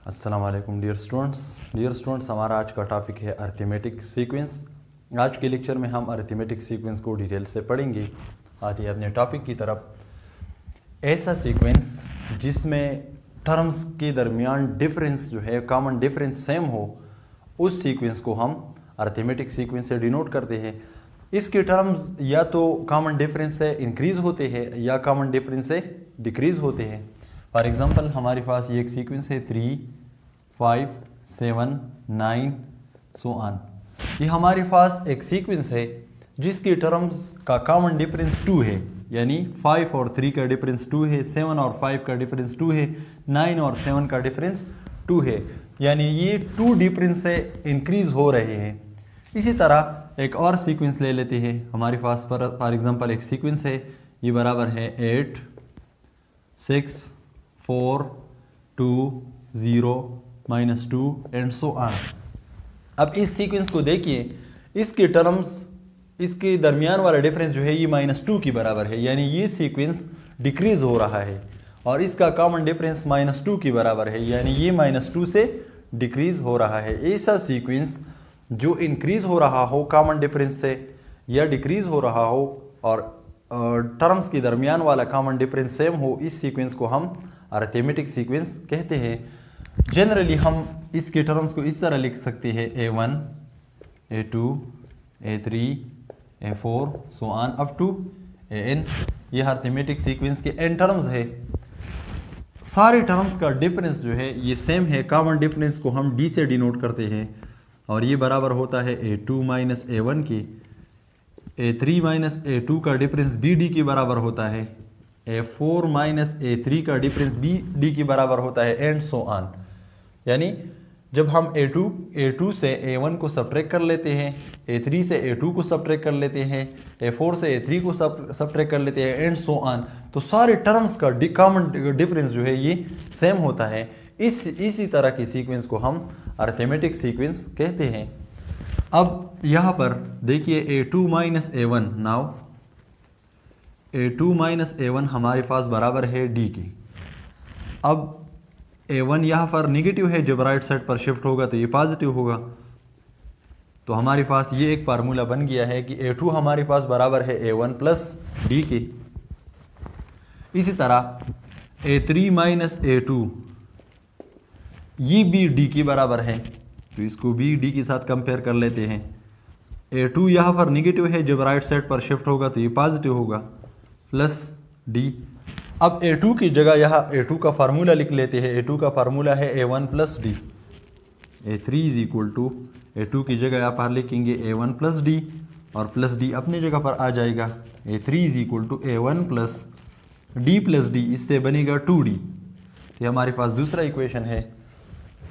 अस्सलाम वालेकुम dear students, हमारा आज का टॉपिक है अरिथमेटिक सीक्वेंस। आज के लेक्चर में हम अरिथमेटिक सीक्वेंस को डिटेल से पढ़ेंगे। आते हैं अपने टॉपिक की तरफ। ऐसा सीक्वेंस जिसमें टर्म्स के दरमियान डिफरेंस जो है कॉमन डिफरेंस सेम हो, उस सीक्वेंस को हम अरिथमेटिक सीक्वेंस से डिनोट करते हैं। इसके टर्म्स या तो कॉमन डिफरेंस से इंक्रीज़ होते हैं या कॉमन डिफरेंस से डिक्रीज़ होते हैं। फॉर एग्ज़ाम्पल हमारे पास ये एक सीक्वेंस है 3, 5, 7, 9 सो ऑन। ये हमारे पास एक सीक्वेंस है जिसके टर्म्स का कॉमन डिफरेंस 2 है, यानी 5 और 3 का डिफरेंस 2 है, 7 और 5 का डिफरेंस 2 है, 9 और 7 का डिफरेंस 2 है, यानी ये 2 डिफरेंस से इंक्रीज़ हो रहे हैं। इसी तरह एक और सीक्वेंस ले लेते हैं। हमारे पास फॉर एग्ज़ाम्पल एक सीक्वेंस है, ये बराबर है 8, 6, 4, 2, 0, -2 एंड सो ऑन। अब इस सीक्वेंस को देखिए, इसके टर्म्स, इसके दरमियान वाला डिफरेंस जो है ये -2 के बराबर है, यानी ये सीक्वेंस डिक्रीज़ हो रहा है, और इसका कॉमन डिफरेंस -2 के बराबर है, यानी ये -2 से डिक्रीज़ हो रहा है। ऐसा सीक्वेंस जो इंक्रीज़ हो रहा हो कॉमन डिफरेंस से या डिक्रीज़ हो रहा हो और टर्म्स के दरमियान वाला कॉमन डिफरेंस सेम हो, इस सीक्वेंस को हम अरिथमेटिक सीक्वेंस कहते हैं। जनरली हम इसके टर्म्स को इस तरह लिख सकते हैं A1, A2, A3, A4 so on up to AN। ये अरिथमेटिक सीक्वेंस के n टर्म्स है। सारे टर्म्स का डिफरेंस जो है ये सेम है। कॉमन डिफरेंस को हम D से डिनोट करते हैं, और ये बराबर होता है A2 माइनस A1 की। A3 माइनस A2 का डिफरेंस BD के बराबर होता है। A4 माइनस A3 का डिफरेंस BD के बराबर होता है, एंड सो ऑन। यानी जब हम A2 से A1 को सब्ट्रैक्ट कर लेते हैं, A3 से A2 को सब्ट्रैक्ट कर लेते हैं, A4 से A3 को सब्ट्रैक्ट कर लेते हैं, एंड सो ऑन, तो सारे टर्म्स का कॉमन डिफरेंस जो है ये सेम होता है। इसी तरह की सीक्वेंस को हम अरिथमेटिक सीक्वेंस कहते हैं। अब यहाँ पर देखिए A2 minus A1, now A2 minus A1 हमारे पास बराबर है D के। अब A1 यहाँ पर निगेटिव है, जब राइट साइड पर शिफ्ट होगा तो ये पॉजिटिव होगा, तो हमारे पास ये एक फार्मूला बन गया है कि A2 हमारे पास बराबर है A1 प्लस D के। इसी तरह A3 माइनस A2 ये भी D के बराबर है, तो इसको भी D के साथ कंपेयर कर लेते हैं। A2 यहाँ पर निगेटिव है, जब राइट साइड पर शिफ्ट होगा तो ये पॉजिटिव होगा, प्लस D। अब A2 की जगह यहाँ A2 का फार्मूला लिख लेते हैं। A2 का फार्मूला है A1 plus D। A3 is equal to, A2 की जगह यहाँ पर लिखेंगे A1 प्लस D, और प्लस D अपनी जगह पर आ जाएगा। A3 is equal to A1 plus D plus D, इससे बनेगा 2D। ये हमारे पास दूसरा इक्वेशन है।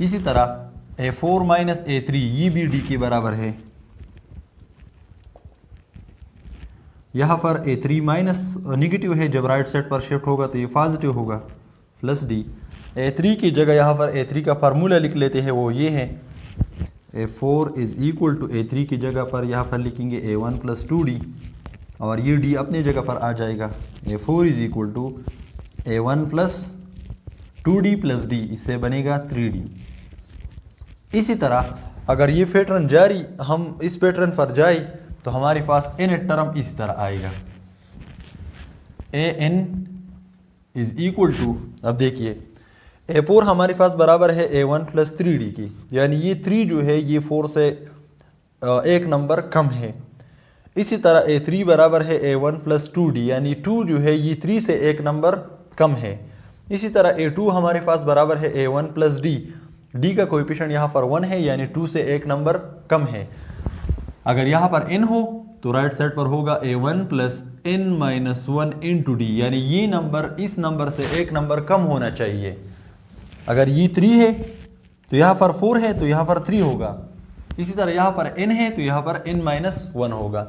इसी तरह A4 माइनस A3 ये भी D के बराबर है। यहाँ पर A3 माइनस निगेटिव है, जब राइट साइड पर शिफ्ट होगा तो ये पॉजिटिव होगा, प्लस D। A3 की जगह यहाँ पर A3 का फार्मूला लिख लेते हैं, वो ये है A4 is equal to A3 की जगह पर यहाँ पर लिखेंगे A1 प्लस 2D, और ये D अपनी जगह पर आ जाएगा। A4 is equal to A1 plus 2D plus D, इससे बनेगा 3D। इसी तरह अगर ये पैटर्न जारी, हम इस पैटर्न पर जाए तो हमारे पास n टर्म इस तरह आएगा। AN इज इक्वल टू, अब देखिए A4 हमारे पास बराबर है A1 प्लस 3D की, यानी ये 3 जो है ये 4 से एक नंबर कम है। इसी तरह A3 बराबर है A1 प्लस 2D, यानी 2 जो है ये 3 से एक नंबर कम है। इसी तरह A2 हमारे पास बराबर है A1 प्लस D। D का कोएफिशिएंट यहाँ पर 1 है, यानी 2 से एक नंबर कम है। अगर यहाँ पर n हो तो राइट साइड पर होगा A1 plus n minus 1 into D, यानी ये नंबर इस नंबर से एक नंबर कम होना चाहिए। अगर ये 3 है तो यहाँ पर 4 है तो यहाँ पर 3 होगा। इसी तरह यहाँ पर n है तो यहाँ पर n माइनस 1 होगा।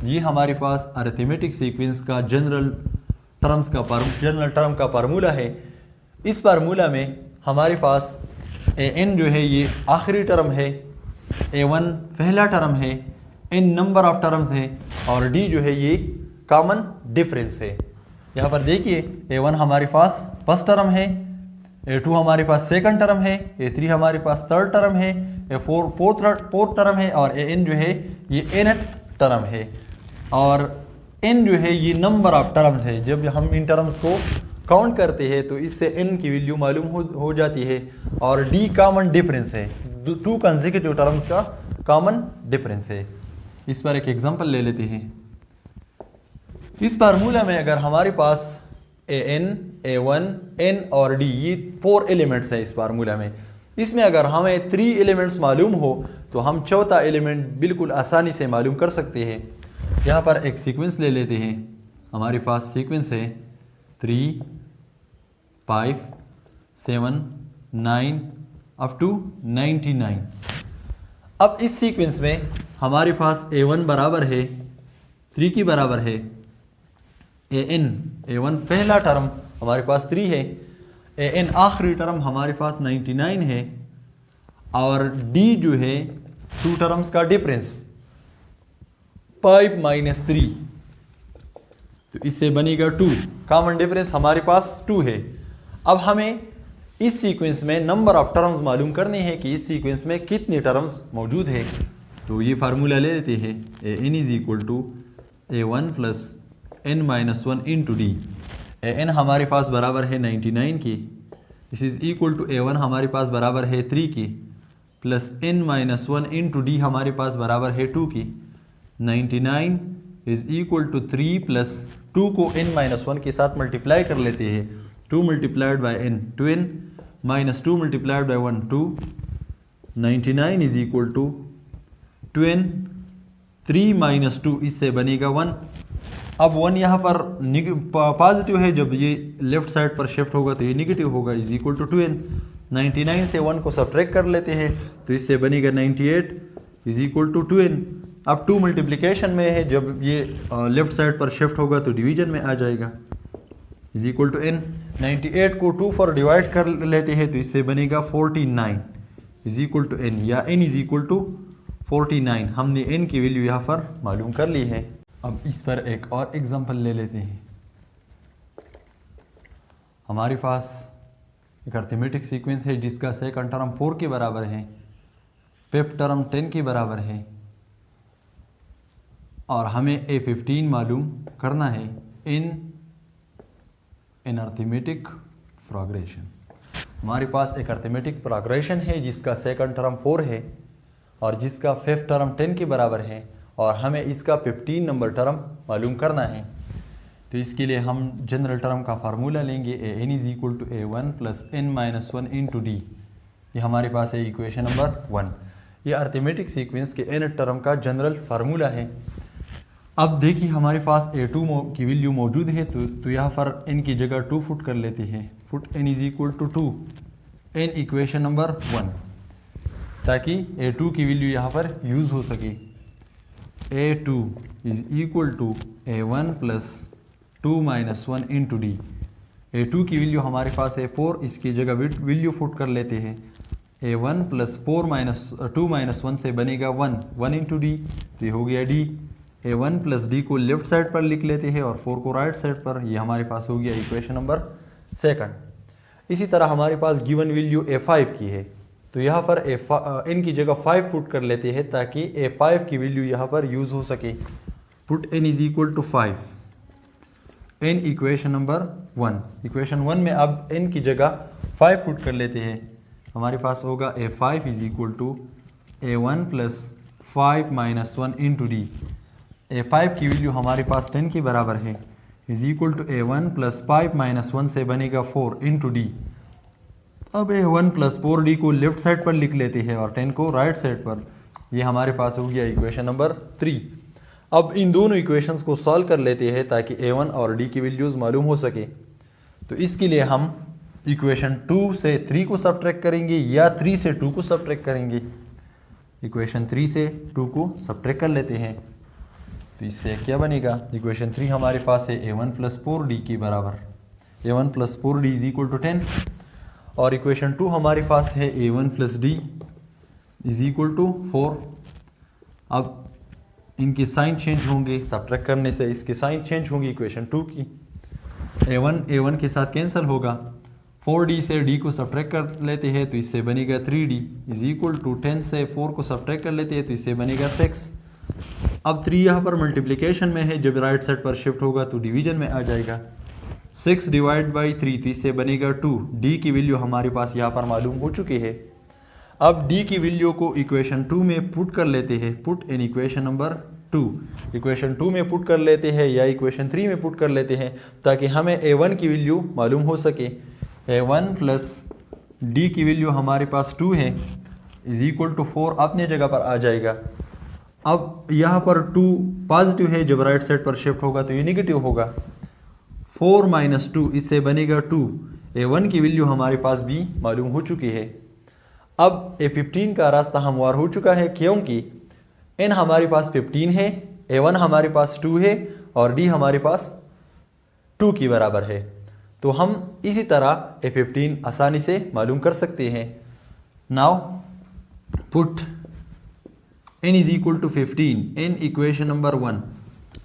ये हमारे पास अरिथमेटिक सीक्वेंस का जनरल टर्म का फार्मूला है। इस फार्मूला में हमारे पास an जो है ये आखिरी टर्म है, A1 पहला टर्म है, n नंबर ऑफ टर्म्स है, और D जो है ये कॉमन डिफरेंस है। यहाँ पर देखिए A1 हमारे पास फर्स्ट टर्म है, A2 हमारे पास सेकंड टर्म है, A3 हमारे पास थर्ड टर्म है, A4 फोर्थ टर्म है और An जो है ये nth टर्म है और n जो है ये नंबर ऑफ टर्म्स है। जब हम इन टर्म्स को काउंट करते हैं तो इससे n की वैल्यू मालूम हो जाती है और d कॉमन डिफरेंस है, टू कंसेक्यूटिव टर्म्स का कॉमन डिफरेंस है। इस पर एक एग्जांपल ले लेते हैं। इस फार्मूला में अगर हमारे पास an, a1, n और d ये 4 एलिमेंट्स हैं इस फार्मूला में, इसमें अगर हमें 3 एलिमेंट्स मालूम हो तो हम चौथा एलिमेंट बिल्कुल आसानी से मालूम कर सकते हैं। यहाँ पर एक सीक्वेंस ले लेते हैं। हमारे पास सीक्वेंस है 3, 5, 7, 9 अप टू 99। अब इस सीक्वेंस में हमारे पास a1 बराबर है 3 की बराबर है a1 पहला टर्म हमारे पास 3 है, an आखिरी टर्म हमारे पास 99 है और d जो है 2 टर्म्स का डिफरेंस 5 - 3, तो इससे बनेगा 2। कॉमन डिफरेंस हमारे पास 2 है। अब हमें इस सीक्वेंस में नंबर ऑफ टर्म्स मालूम करने हैं कि इस सीक्वेंस में कितने टर्म्स मौजूद है। तो ये फार्मूला ले लेते हैं, an is equal to a1 plus n minus 1 into D. an हमारे पास बराबर है 99 की, this is equal to a1 हमारे पास बराबर है 3 की, plus n minus 1 into D हमारे पास बराबर है 2 की। 99 इज इक्वल टू 3 प्लस 2 को n माइनस 1 के साथ मल्टीप्लाई कर लेते हैं। 2 multiplied by n 2n minus 2 multiplied by 1 2। 99 is equal to 2n, 3 minus 2 इससे बनेगा 1। अब 1 यहाँ पर पॉजिटिव है, जब ये लेफ्ट साइड पर शिफ्ट होगा तो ये नेगेटिव होगा, इज इक्वल टू 2n। 99 से 1 को सब्ट्रैक्ट कर लेते हैं तो इससे बनेगा 98 इज इक्वल टू 2n। अब 2 मल्टीप्लिकेशन में है, जब ये लेफ्ट साइड पर शिफ्ट होगा तो डिवीजन में आ जाएगा, इज इक्वल टू n। 98 को 2 पर डिवाइड कर लेते हैं तो इससे बनेगा 49 इज इक्वल टू n, या n इज इक्वल टू 49। हमने n की वैल्यू यहाँ पर मालूम कर ली है। अब इस पर एक और एग्जांपल ले लेते हैं। हमारे पास एक अरिथमेटिक सीक्वेंस है जिसका सेकंड टर्म 4 के बराबर है, फिफ्थ टर्म 10 के बराबर है और हमें a15 मालूम करना है इन अरिथमेटिक प्रोग्रेशन। हमारे पास एक अरिथमेटिक प्रोग्रेशन है जिसका सेकंड टर्म 4 है और जिसका फिफ्थ टर्म 10 के बराबर है और हमें इसका 15 नंबर टर्म मालूम करना है। तो इसके लिए हम जनरल टर्म का फार्मूला लेंगे, an is equal to a1 plus n minus 1 into D. ये हमारे पास है इक्वेशन नंबर 1। ये अरिथमेटिक सीक्वेंस के n टर्म का जनरल फार्मूला है। अब देखिए हमारे पास a2 की वैल्यू मौजूद है तो यहाँ पर n की जगह 2 फुट कर लेते हैं। Put n is equal to 2, n equation number 1, ताकि a2 की वैल्यू यहाँ पर यूज़ हो सके। a2 is equal to a1 plus 2 minus 1 into D. a2 की वैल्यू हमारे पास है 4, इसकी जगह वैल्यू फुट कर लेते हैं। a1 प्लस 2 माइनस 1 से बनेगा 1 इंटू डी, तो ये हो गया d। a1 प्लस डी को लेफ्ट साइड पर लिख लेते हैं और 4 को राइट साइड पर। ये हमारे पास हो गया इक्वेशन नंबर 2। इसी तरह हमारे पास गिवन वैल्यू a5 की है, तो यहाँ पर n की जगह 5 फुट कर लेते हैं ताकि a5 की वैल्यू यहाँ पर यूज़ हो सके। Put n is equal to 5, n equation number 1। Equation 1 में अब n की जगह 5 फुट कर लेते हैं। हमारे पास होगा a5 is equal to a1 plus 5 minus 1 into D. a5 की वैल्यू हमारे पास 10 के बराबर है, is equal to a1 plus 5 minus 1 से बनेगा 4 इंटू डी। अब a1 प्लस 4d को लेफ्ट साइड पर लिख लेते हैं और 10 को राइट साइड पर। ये हमारे पास हो गया इक्वेशन नंबर 3। अब इन दोनों इक्वेशंस को सॉल्व कर लेते हैं ताकि a1 और d की वैल्यूज़ मालूम हो सके। तो इसके लिए हम इक्वेशन 2 से 3 को सब्ट्रैक्ट करेंगे या 3 से 2 को सब्ट्रैक्ट करेंगे। इक्वेशन 3 से 2 को सब्ट्रैक्ट कर लेते हैं तो इससे क्या बनेगा। इक्वेशन 3 हमारे पास है a1 प्लस 4d के बराबर, a1 plus 4d is equal to 10। और इक्वेशन 2 हमारे पास है a1 plus D is equal to 4। अब इनके साइन चेंज होंगे, सब्ट्रैक्ट करने से इसके साइन चेंज होंगी इक्वेशन 2 की। a1 के साथ कैंसिल होगा, 4d से d को सब्ट्रैक्ट कर लेते हैं तो इससे बनेगा 3d इज इक्वल टू 10 से 4 को सब्ट्रैक्ट कर लेते हैं तो इससे बनेगा 6। अब 3 यहाँ पर मल्टीप्लिकेशन में है, जब राइट साइड पर शिफ्ट होगा तो डिवीजन में आ जाएगा। 6 डिवाइड बाई 3 तो इससे बनेगा 2। d की वैल्यू हमारे पास यहाँ पर मालूम हो चुकी है। अब d की वैल्यू को इक्वेशन 2 में पुट कर लेते हैं, put in equation number 2। Equation 2 में पुट कर लेते हैं या इक्वेशन 3 में पुट कर लेते हैं ताकि हमें a1 की वैल्यू मालूम हो सके। a1 प्लस d की वैल्यू हमारे पास 2 है इज इक्वल टू 4 अपने जगह पर आ जाएगा। अब यहाँ पर 2 पॉजिटिव है, जब राइट साइड पर शिफ्ट होगा तो ये निगेटिव होगा। 4 माइनस 2 इससे बनेगा 2। a1 की वैल्यू हमारे पास भी मालूम हो चुकी है। अब a15 का रास्ता हमवार हो चुका है क्योंकि n हमारे पास 15 है, a1 हमारे पास 2 है और d हमारे पास 2 की बराबर है। तो हम इसी तरह a15 आसानी से मालूम कर सकते हैं। Now put n is equal to 15 in equation number 1।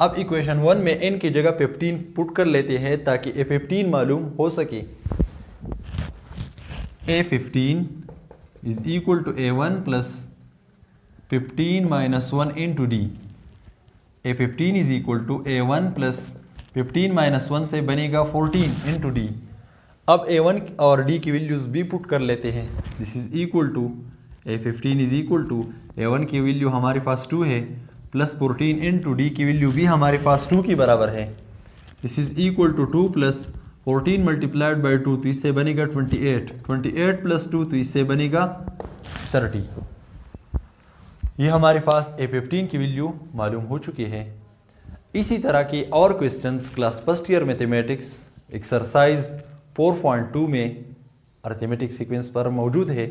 अब इक्वेशन 1 में n की जगह 15 पुट कर लेते हैं ताकि a15 मालूम हो सके। a15 is equal to a1 plus 15 minus 1 into D. a15 is equal to a1 plus 15 minus 1 से बनेगा 14 इंटू डी। अब a1 और d की वैल्यूज भी पुट कर लेते हैं। This is equal to a15 is equal to a1 की वैल्यू हमारे पास 2 है प्लस 14 इंटू डी की वैल्यू भी हमारे पास 2 की बराबर है। This is equal to 2 plus 14 multiplied by 2 तो इससे बनेगा 28। 28 प्लस 2 तो इससे बनेगा 30। ये हमारे पास a15 की वैल्यू मालूम हो चुकी है। इसी तरह के और questions class first year mathematics exercise 4.2 में अरिथमेटिक सीक्वेंस पर मौजूद है।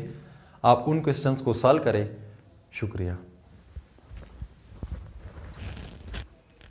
आप उन क्वेश्चंस को सॉल्व करें। शुक्रिया।